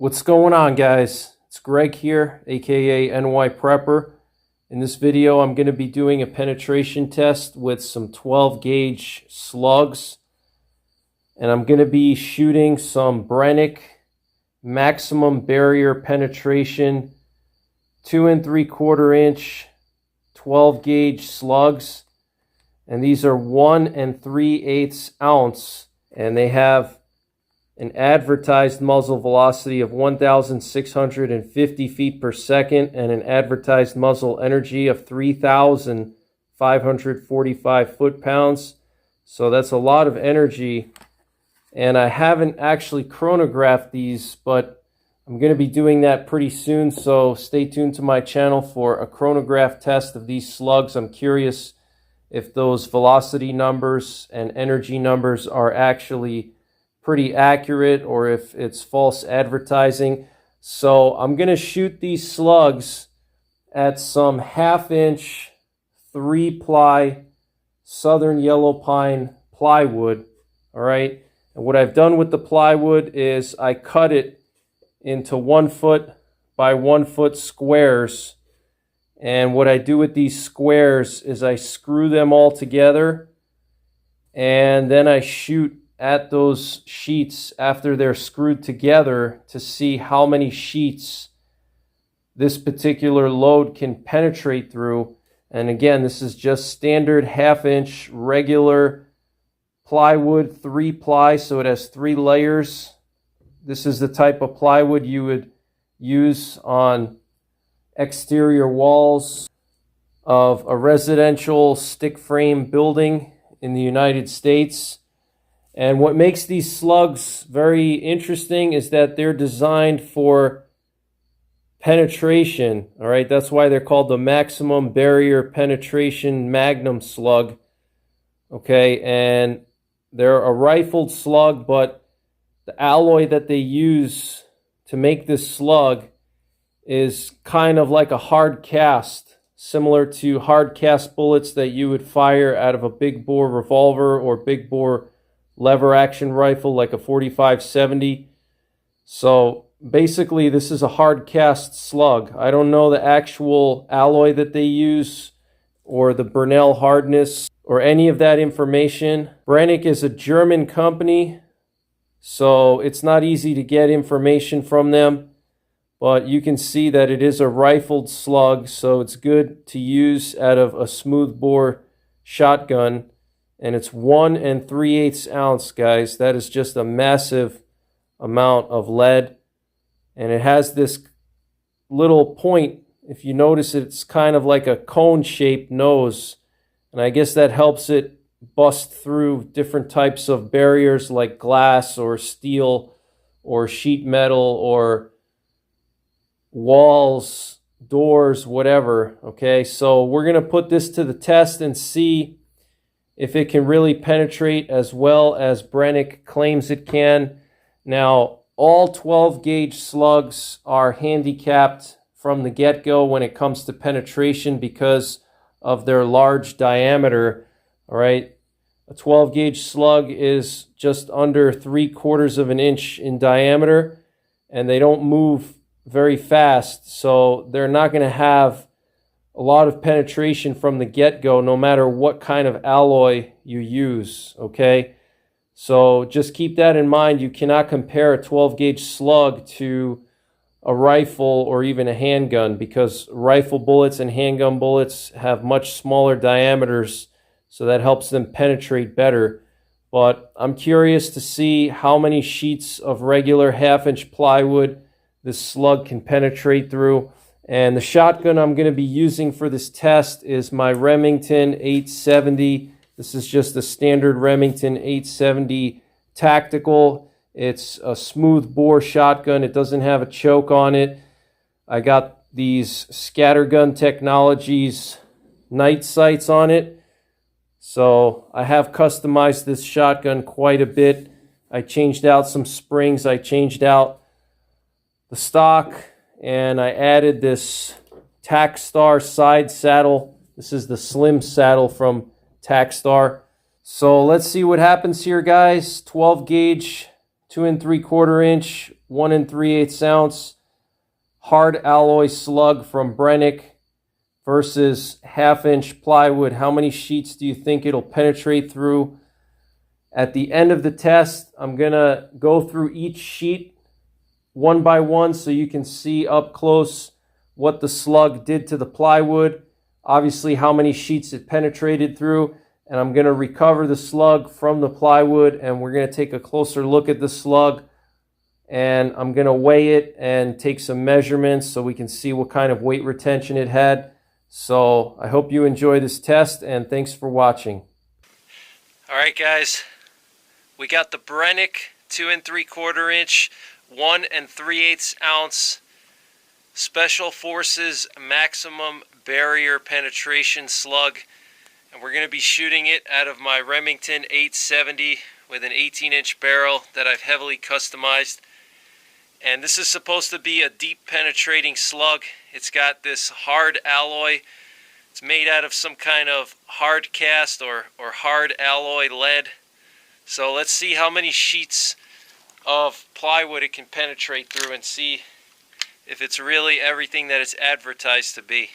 What's going on, guys? It's Greg here, aka NYPrepper. In this video, I'm going to be doing a penetration test with some 12 gauge slugs, and I'm going to be shooting some Brenneke maximum barrier penetration 2 3/4 inch 12 gauge slugs, and these are 1 3/8 ounce, and they have an advertised muzzle velocity of 1,650 feet per second and an advertised muzzle energy of 3,545 foot-pounds. So that's a lot of energy, and I haven't actually chronographed these, but I'm going to be doing that pretty soon, so stay tuned to my channel for a chronograph test of these slugs. I'm curious if those velocity numbers and energy numbers are actually pretty accurate or if it's false advertising. So I'm going to shoot these slugs at some 1/2 inch 3-ply southern yellow pine plywood. All right, and what I've done with the plywood is I cut it into 1 foot by 1 foot squares, and what I do with these squares is I screw them all together, and then I shoot at those sheets after they're screwed together to see how many sheets this particular load can penetrate through. And again, this is just standard 1/2 inch regular plywood, 3-ply, so it has 3 layers. This is the type of plywood you would use on exterior walls of a residential stick frame building in the United States. And what makes these slugs very interesting is that they're designed for penetration. All right, that's why they're called the maximum barrier penetration magnum slug. Okay, and they're a rifled slug, but the alloy that they use to make this slug is kind of like a hard cast, similar to hard cast bullets that you would fire out of a big bore revolver or big bore lever action rifle like a 45-70. So basically this is a hard cast slug. I don't know the actual alloy that they use or the Bernal hardness or any of that information. Brenneke is a German company, so it's not easy to get information from them, but you can see that it is a rifled slug, so it's good to use out of a smoothbore shotgun. And it's 1 3/8 ounce, guys. That is just a massive amount of lead. And it has this little point. If you notice, it's kind of like a cone-shaped nose. And I guess that helps it bust through different types of barriers like glass or steel or sheet metal or walls, doors, whatever. Okay, so we're going to put this to the test and see if it can really penetrate as well as Brenneke claims it can. Now, all 12 gauge slugs are handicapped from the get-go when it comes to penetration because of their large diameter. All right, a 12 gauge slug is just under 3/4 of an inch in diameter, and they don't move very fast, so they're not going to have a lot of penetration from the get-go, no matter what kind of alloy you use, okay? So just keep that in mind. You cannot compare a 12 gauge slug to a rifle or even a handgun, because rifle bullets and handgun bullets have much smaller diameters, so that helps them penetrate better. But I'm curious to see how many sheets of regular 1/2 inch plywood this slug can penetrate through. And the shotgun I'm going to be using for this test is my Remington 870. This is just a standard Remington 870 tactical. It's a smooth bore shotgun. It doesn't have a choke on it. I got these Scattergun Technologies night sights on it. So I have customized this shotgun quite a bit. I changed out some springs. I changed out the stock, and I added this Tacstar side saddle. This is the slim saddle from Tacstar. So let's see what happens here, guys. 12 gauge, 2 3/4 inch 1 3/8 ounce hard alloy slug from Brenneke versus 1/2-inch plywood. How many sheets do you think it'll penetrate through? At the end of the test, I'm going to go through each sheet one by one so you can see up close what the slug did to the plywood, obviously how many sheets it penetrated through, and I'm going to recover the slug from the plywood, and we're going to take a closer look at the slug, and I'm going to weigh it and take some measurements so we can see what kind of weight retention it had. So I hope you enjoy this test, and thanks for watching. All right, guys, we got the Brenneke 2 3/4 inch 1 3/8 ounce Special Forces maximum barrier penetration slug, and we're going to be shooting it out of my Remington 870 with an 18-inch barrel that I've heavily customized. And this is supposed to be a deep penetrating slug. It's got this hard alloy. It's made out of some kind of hard cast or hard alloy lead. So let's see how many sheets of plywood it can penetrate through and see if it's really everything that it's advertised to be.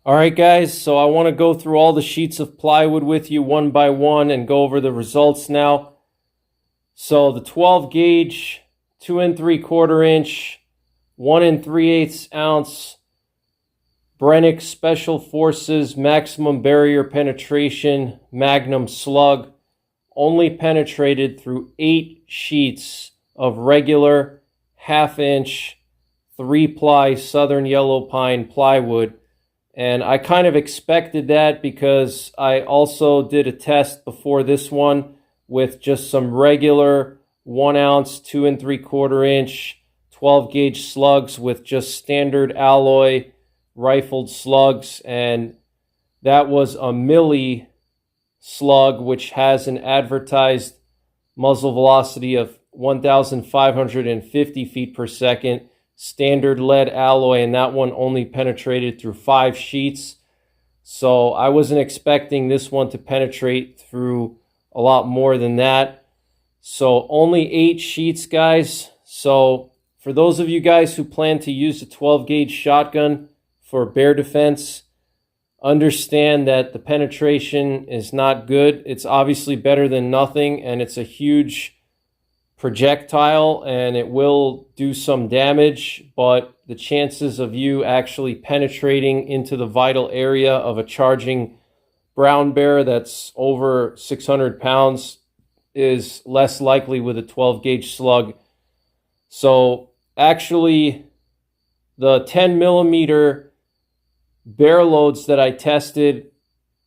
Alright guys, so I want to go through all the sheets of plywood with you one by one and go over the results now. So the 12 gauge, 2 3/4 inch, 1 3/8 ounce Brenneke Special Forces maximum barrier penetration Magnum slug only penetrated through 8 sheets of regular 1/2-inch 3-ply Southern Yellow Pine plywood. And I kind of expected that because I also did a test before this one with just some regular 1 ounce, 2 3/4 inch, 12 gauge slugs with just standard alloy rifled slugs. And that was a milli slug, which has an advertised muzzle velocity of 1,550 feet per second. Standard lead alloy, and that one only penetrated through 5 sheets. So I wasn't expecting this one to penetrate through a lot more than that. So only 8 sheets, guys. So for those of you guys who plan to use a 12 gauge shotgun for bear defense, understand that the penetration is not good. It's obviously better than nothing, and it's a huge projectile and it will do some damage, but the chances of you actually penetrating into the vital area of a charging brown bear that's over 600 pounds is less likely with a 12 gauge slug. So actually the 10 millimeter bear loads that I tested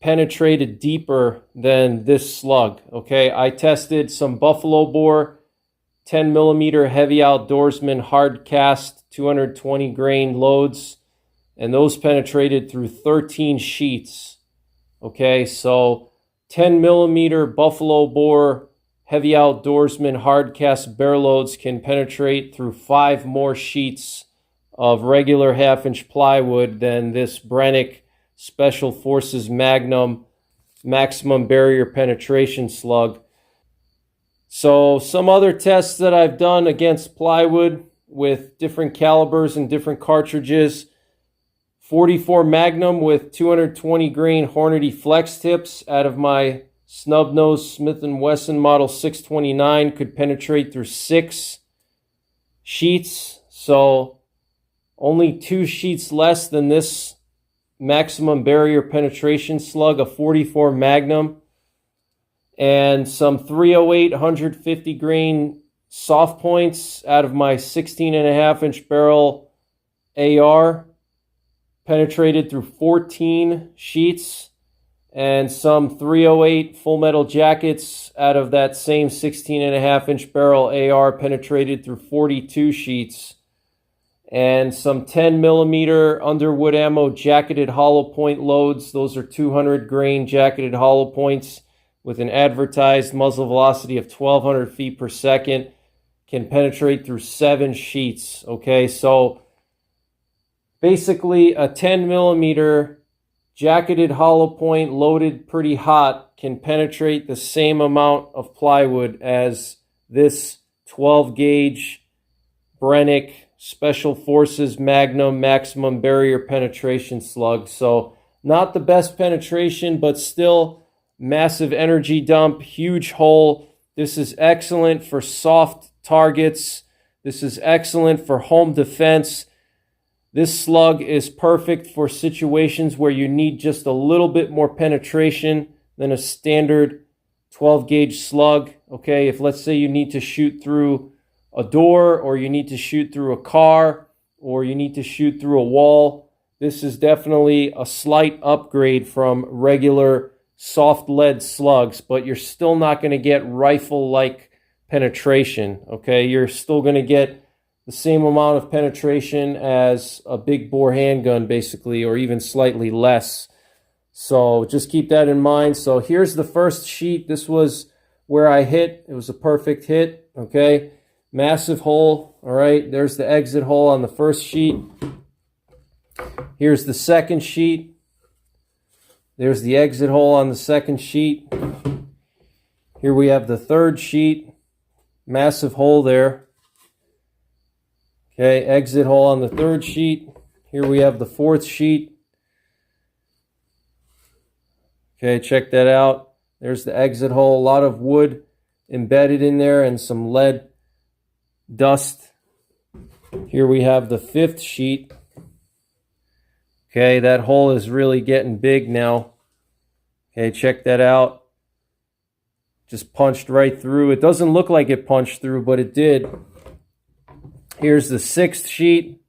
penetrated deeper than this slug. Okay, I tested some buffalo boar 10 millimeter heavy outdoorsman hard cast 220 grain loads, and those penetrated through 13 sheets. Okay, so 10 millimeter buffalo boar heavy outdoorsman hard cast bear loads can penetrate through 5 more sheets of regular 1/2-inch plywood than this Brenneke Special Forces Magnum maximum barrier penetration slug. So some other tests that I've done against plywood with different calibers and different cartridges: 44 Magnum with 220 grain Hornady flex tips out of my snub nose Smith & Wesson model 629 could penetrate through 6 sheets. So only 2 sheets less than this maximum barrier penetration slug, a 44 Magnum, and some 308 150 grain soft points out of my 16.5-inch barrel AR, penetrated through 14 sheets, and some 308 full metal jackets out of that same 16.5-inch barrel AR, penetrated through 42 sheets, and some 10 millimeter Underwood ammo jacketed hollow point loads. Those are 200 grain jacketed hollow points with an advertised muzzle velocity of 1,200 feet per second, can penetrate through 7 sheets. Okay, so basically a 10 millimeter jacketed hollow point loaded pretty hot can penetrate the same amount of plywood as this 12 gauge Brenneke Special Forces Magnum maximum barrier penetration slug. So not the best penetration, but still massive energy dump, huge hole. This is excellent for soft targets. This is excellent for home defense. This slug is perfect for situations where you need just a little bit more penetration than a standard 12 gauge slug. Okay, if let's say you need to shoot through a door, or you need to shoot through a car, or you need to shoot through a wall, this is definitely a slight upgrade from regular soft lead slugs, but you're still not going to get rifle-like penetration. Okay, you're still going to get the same amount of penetration as a big bore handgun, basically, or even slightly less. So just keep that in mind. So here's the first sheet. This was where I hit. It was a perfect hit. Okay, massive hole. All right, there's the exit hole on the first sheet. Here's the second sheet. There's the exit hole on the second sheet. Here we have the third sheet. Massive hole there. Okay, exit hole on the third sheet. Here we have the fourth sheet. Okay, check that out. There's the exit hole. A lot of wood embedded in there and some lead dust. Here we have the fifth sheet. Okay, that hole is really getting big now. Okay, check that out. Just punched right through. It doesn't look like it punched through, but it did. Here's the sixth sheet.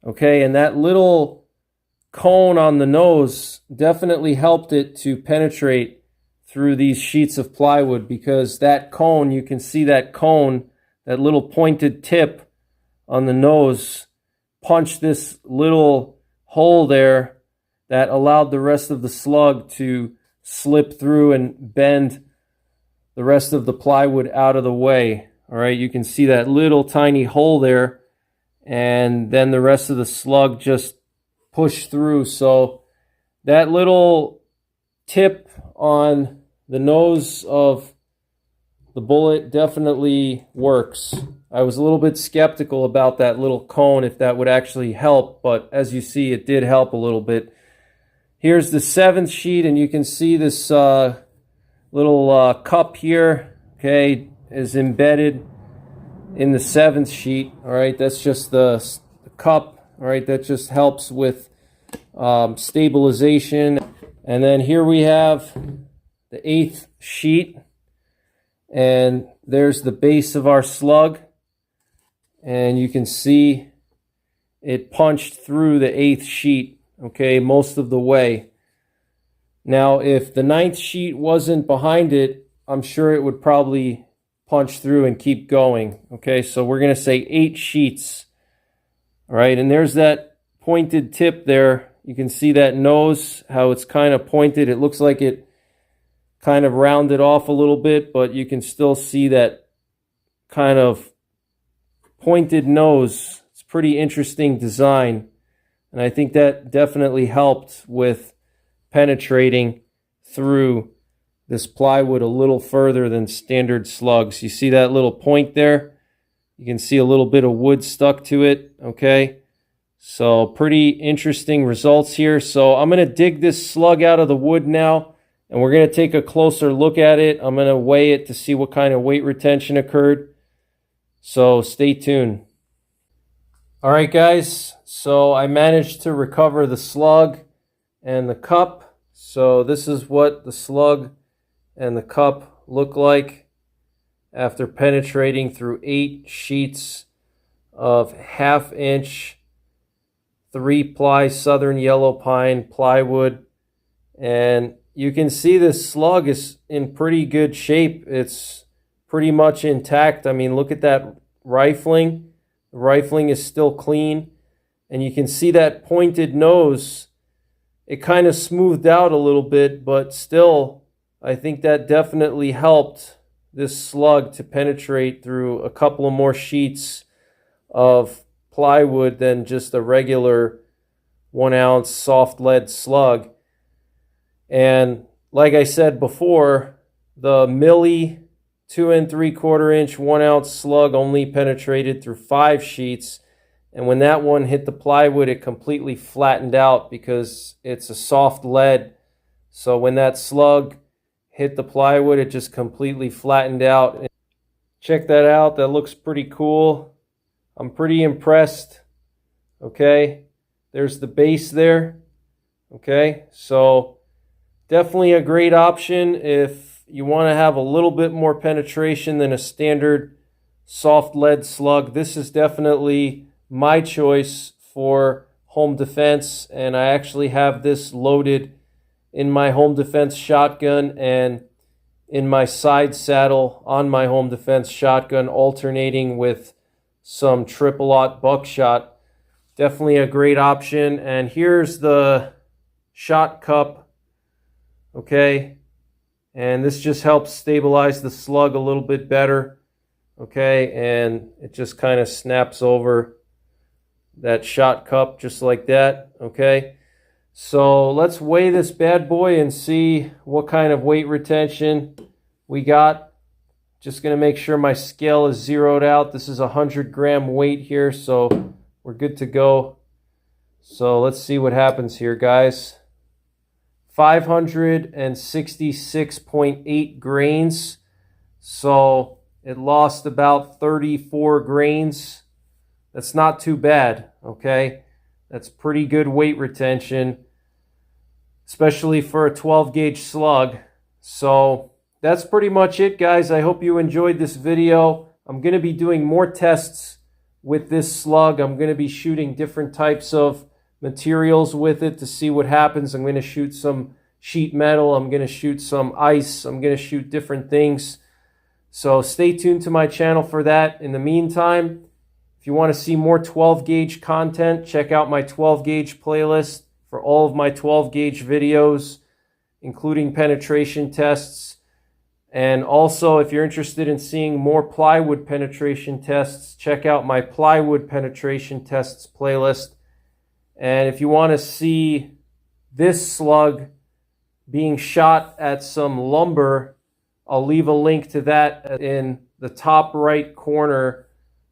Okay, and that little cone on the nose definitely helped it to penetrate through these sheets of plywood, because that cone, you can see that cone, that little pointed tip on the nose punched this little hole there that allowed the rest of the slug to slip through and bend the rest of the plywood out of the way. All right, you can see that little tiny hole there, and then the rest of the slug just pushed through. So that little tip on the nose of the bullet definitely works. I was a little bit skeptical about that little cone, if that would actually help, but as you see, it did help a little bit. Here's the seventh sheet, and you can see this little cup here, okay, is embedded in the seventh sheet. All right, that's just the cup. All right, that just helps with stabilization. And then here we have the eighth sheet, and there's the base of our slug, and you can see it punched through the eighth sheet, okay, most of the way. Now, if the ninth sheet wasn't behind it, I'm sure it would probably punch through and keep going. Okay, so we're going to say 8 sheets. All right, and there's that pointed tip there. You can see that nose, how it's kind of pointed. It looks like it kind of rounded off a little bit, but you can still see that kind of pointed nose. It's pretty interesting design, and I think that definitely helped with penetrating through this plywood a little further than standard slugs. You see that little point there? You can see a little bit of wood stuck to it, okay? So pretty interesting results here. So I'm going to dig this slug out of the wood now, and we're going to take a closer look at it. I'm going to weigh it to see what kind of weight retention occurred. So stay tuned. All right, guys, so I managed to recover the slug and the cup. So this is what the slug and the cup look like after penetrating through 8 sheets of 1/2 inch 3-ply southern yellow pine plywood. And you can see this slug is in pretty good shape. It's pretty much intact. I mean, look at that rifling. The rifling is still clean. And you can see that pointed nose. It kind of smoothed out a little bit, but still, I think that definitely helped this slug to penetrate through a couple of more sheets of plywood than just a regular 1-ounce soft lead slug. And like I said before, the Millie 2 3/4 inch 1-ounce slug only penetrated through 5 sheets. And when that one hit the plywood, it completely flattened out because it's a soft lead. So when that slug hit the plywood, it just completely flattened out. Check that out. That looks pretty cool. I'm pretty impressed. Okay, there's the base there. Okay, so definitely a great option if you want to have a little bit more penetration than a standard soft lead slug. This is definitely my choice for home defense, and I actually have this loaded in my home defense shotgun and in my side saddle on my home defense shotgun, alternating with some triple-aught buckshot. Definitely a great option. And here's the shot cup. Okay, and this just helps stabilize the slug a little bit better. Okay, and it just kind of snaps over that shot cup just like that. Okay, so let's weigh this bad boy and see what kind of weight retention we got. Just going to make sure my scale is zeroed out. This is a 100-gram weight here, so we're good to go. So let's see what happens here, guys. 566.8 grains. So it lost about 34 grains. That's not too bad, okay? That's pretty good weight retention, especially for a 12-gauge slug. So that's pretty much it, guys. I hope you enjoyed this video. I'm going to be doing more tests with this slug. I'm going to be shooting different types of materials with it to see what happens. I'm going to shoot some sheet metal. I'm going to shoot some ice. I'm going to shoot different things. So stay tuned to my channel for that. In the meantime, if you want to see more 12-gauge content, check out my 12-gauge playlist for all of my 12-gauge videos, including penetration tests. And also, if you're interested in seeing more plywood penetration tests, check out my plywood penetration tests playlist. And if you want to see this slug being shot at some lumber, I'll leave a link to that in the top right corner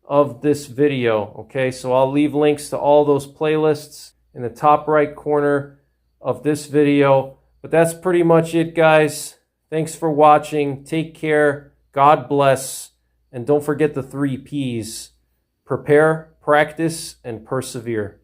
of this video. Okay, so I'll leave links to all those playlists in the top right corner of this video. But that's pretty much it, guys. Thanks for watching. Take care. God bless. And don't forget the 3 Ps. Prepare, practice, and persevere.